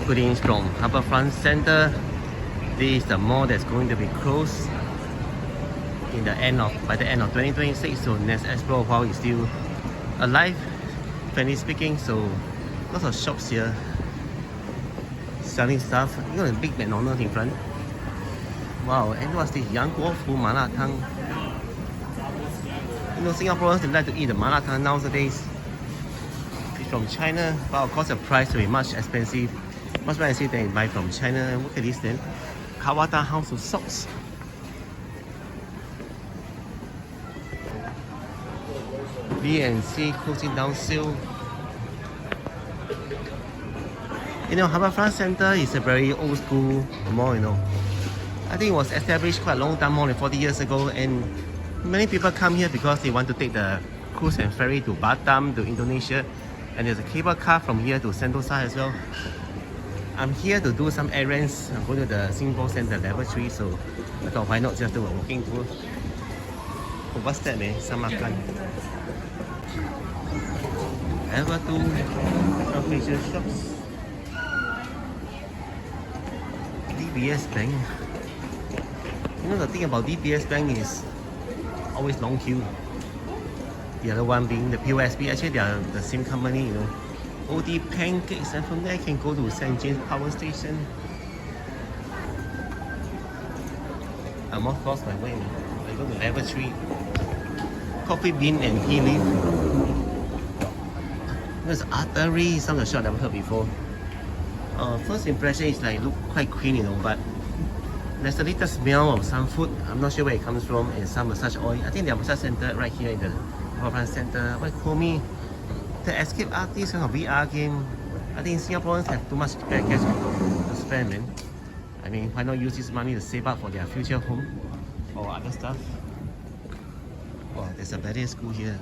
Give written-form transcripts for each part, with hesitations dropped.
Greetings from Harbourfront Centre. This is the mall that's going to be closed by the end of 2026. So let's explore while it's still alive, frankly speaking. So lots of shops here selling stuff. You got a big McDonald's in front. Wow, and what's this? Yang Guo Fu Mala Tang. You know, Singaporeans, they like to eat the Mala Tang nowadays. It's from China, but of course the price will be much more expensive than you buy from China. And look at this then. Kawata House of Socks. B&C closing down sale. You know, Harbourfront Centre is a very old school mall, you know. I think it was established quite a long time, more than 40 years ago, and many people come here because they want to take the cruise and ferry to Batam, to Indonesia, and there's a cable car from here to Sentosa as well. I'm here to do some errands. I'm going to the Singapore Centre level 3, so I thought why not just do a walking tour. Oh, what's that, man? Samakan. Level 2, some major shops. DBS Bank. You know, the thing about DBS Bank is always long queue. The other one being the POSB. Actually, they are the same company, you know. OD Pancakes, and from there I can go to St. James Power Station. I'm off course my way. I go to level 3. Coffee Bean and Tea Leaf. There's Artery, some of the shops I've never heard before. First impression is like look quite clean, you know, but there's a little smell of some food. I'm not sure where it comes from, and some massage oil. I think they have a massage center right here in the Harbourfront Centre. What call me? The Escape Artist kind of VR game. I think Singaporeans have too much cash to spend, man. I mean, why not use this money to save up for their future home or other stuff? Wow, there's a ballet school here.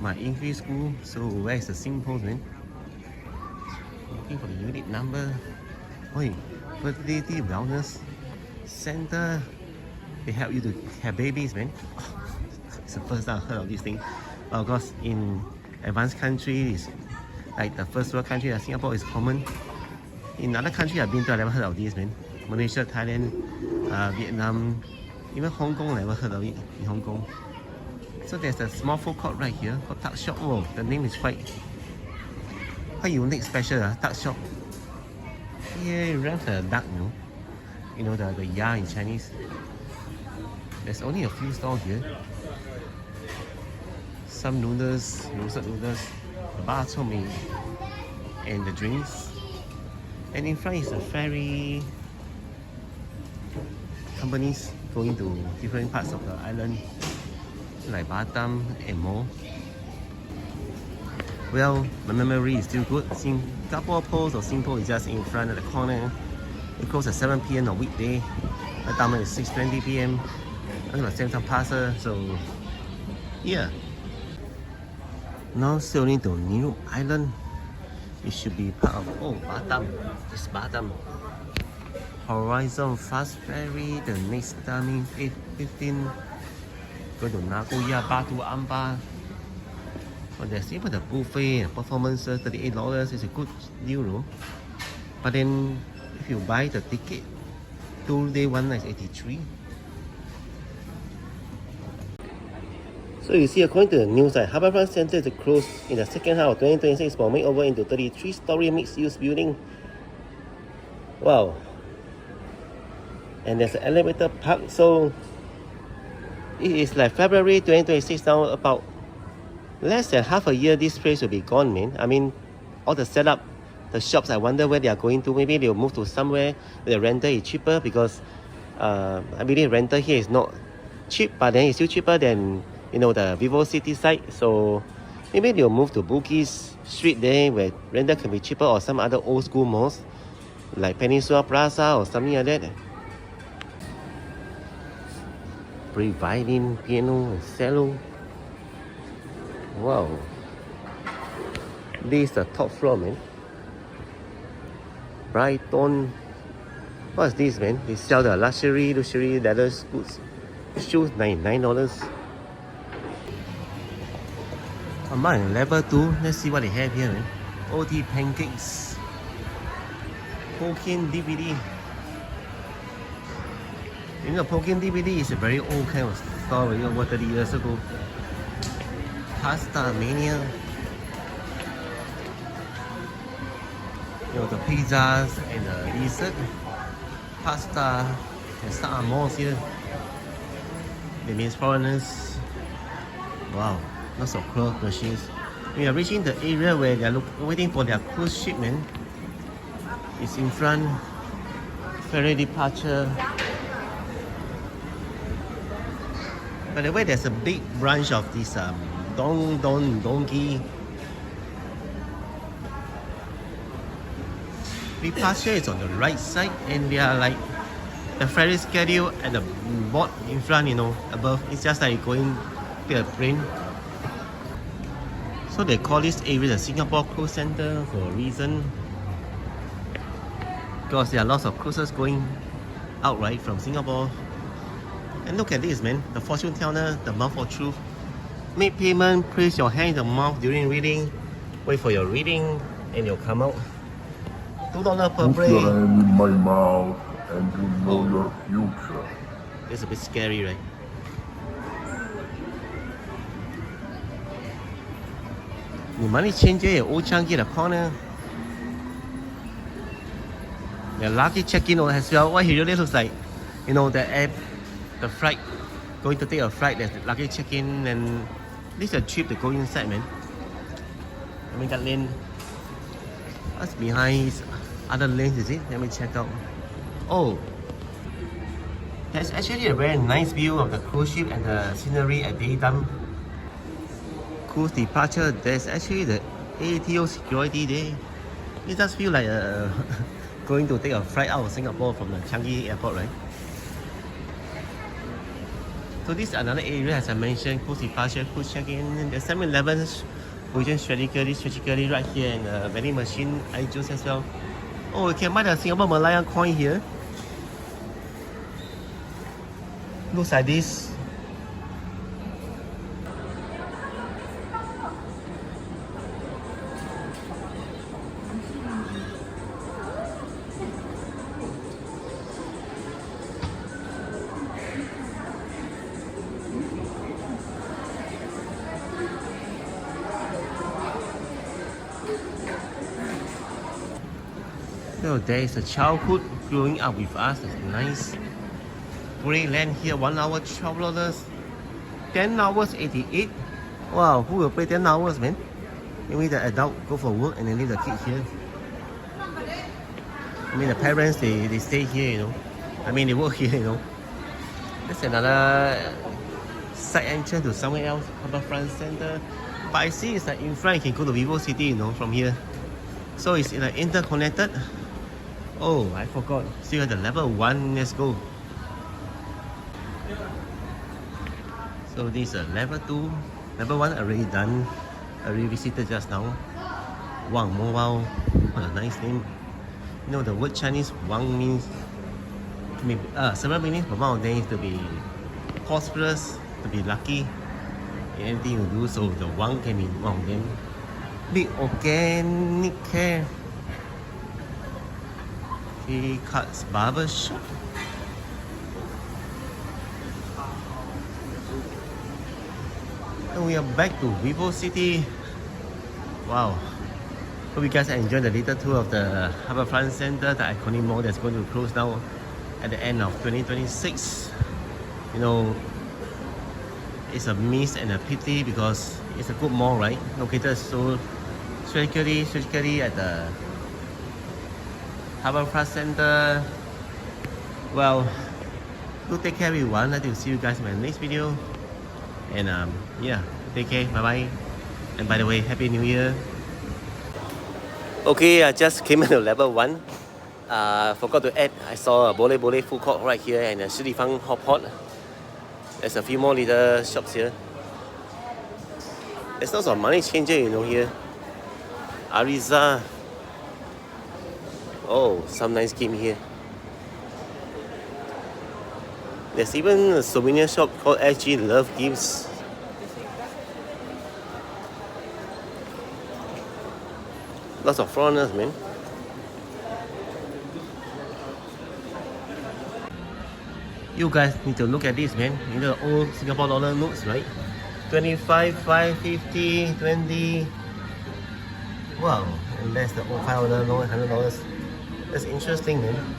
My English school. So where is the SingPost, man? Looking for the unit number. Oi, Fertility Wellness Center. They help you to have babies, man. It's the first time I've heard of this thing. But of course, in advanced countries, like the first world country, like Singapore is common. In other countries I've been to, I never heard of this, man. Malaysia, Thailand, Vietnam, even Hong Kong, I never heard of it in Hong Kong. So there's a small food court right here called Tuck Shop. Oh, the name is quite unique, special, Tuck Shop. Yeah, it rams the duck, you know, the ya in Chinese. There's only a few stalls here. Some noodles, roasted noodles, bak chor mee, and the drinks. And in front is a ferry companies going to different parts of the island, like Batam and more. Well, my memory is still good. Singapore Post or SingPost is just in front of the corner. It closes at 7 PM on weekday. The time is 6:20 PM. I'm gonna send some parcel, so yeah. Now sailing to New Island. It should be part of Batam. It's Batam. Horizon Fast Ferry. The next timing 8:15. Go to Nagoya, Batu Amba. Oh, there's even the buffet performances, $38 is a good deal, though. But then if you buy the ticket, 2-day 1 night is 83. So you see, according to the news, Harbourfront Centre is closed in the second half of 2026 for makeover into 33-story mixed-use building. Wow. And there's an elevator park, so it is like February 2026 now. About less than half a year, this place will be gone, man. I mean, all the setup, the shops, I wonder where they are going to. Maybe they'll move to somewhere where the rental is cheaper, because I believe rental here is not cheap, but then it's still cheaper than, you know, the Vivo City side. So maybe they'll move to Bugis Street there, where rental can be cheaper, or some other old school malls like Peninsula Plaza or something like that. Play violin, piano, and cello. Wow. This is the top floor, man. Brighton. What's this, man? They sell the luxury leather goods. Shoes, $99. I'm on level 2. Let's see what they have here, man. OD Pancakes. Tolkien DVD. You know, Tolkien DVD is a very old kind of story over 30 years ago. Pasta Mania. You know, the pizzas and the dessert. Pasta and Star Wars here. That means foreigners. Wow, lots of claw machines. We are reaching the area where they are waiting for their cruise shipment. It's in front. Ferry departure. By the way, there's a big branch of this donkey. Departure is on the right side, and they are like the ferry schedule at the board in front, you know, above. It's just like going to a plane. So they call this area the Singapore Cruise Centre for a reason. Because there are lots of cruises going out right from Singapore. And look at this, man, the fortune teller, the mouth of truth. Make payment, place your hand in the mouth during reading, wait for your reading, and you'll come out. $2 per Put brain. your hand in my mouth and you know your future. It's a bit scary, right? The money changer at Old Changi, the corner. The lucky check-in as well. What he really looks like, you know, the flight, going to take a flight. There's the lucky check-in, and this is a trip to go inside, man. I mean that lane. What's behind his other lanes, is it? Let me check out. Oh, there's actually a very nice view of the cruise ship and the scenery at daytime. Cruise departure, there's actually the ATO security there. It does feel like going to take a flight out of Singapore from the Changi airport, right? So this is another area, as I mentioned, cruise departure, cruise check-in. There's 7-Elevens, Asian strategically right here, and vending machine, iJuice as well. Oh, you can buy the Singapore Malayan coin here. Looks like this. So there is a childhood growing up with us. That's nice. Grey land here, 1 hour $12. 10 hours 88. Wow, who will pay 10 hours, man? Maybe the adult go for work and then leave the kid here. I mean the parents they stay here, you know. I mean they work here, you know. That's another side entrance to somewhere else, Harbourfront Centre. But I see it's like in front you can go to Vivo City, you know, from here. So it's like interconnected. Oh, I forgot. Still at the level 1. Let's go. So this is level 2. Level 1 already done. Already visited just now. Wang Mobile. What a nice name. You know the word Chinese Wang means several meanings, but one of them is to be prosperous, to be lucky in anything you do. So the Wang can be one of them. Big organic care. He cuts barber shop. And we are back to Vivo City. Wow. Hope you guys enjoyed the little tour of the Harbourfront Centre, the iconic mall that's going to close down at the end of 2026. You know, it's a miss and a pity because it's a good mall, right? Located so strategically at the Harbourfront Centre. Well, do take care everyone. I'd like to see you guys in my next video. And yeah, take care, bye bye. And by the way, Happy New Year. Okay, I just came into level 1. Forgot to add, I saw a Bole Bole food court right here and a Shi Li Fang hot pot. There's a few more little shops here. There's lots of money changer, you know, here. Ariza. Oh, some nice game here. There's even a souvenir shop called SG Love Gifts. Lots of foreigners, man. You guys need to look at this, man. You know, old Singapore dollar notes, right? 25, 5, 50, 20. Wow, and that's the old $5 note, $100. That's interesting, man.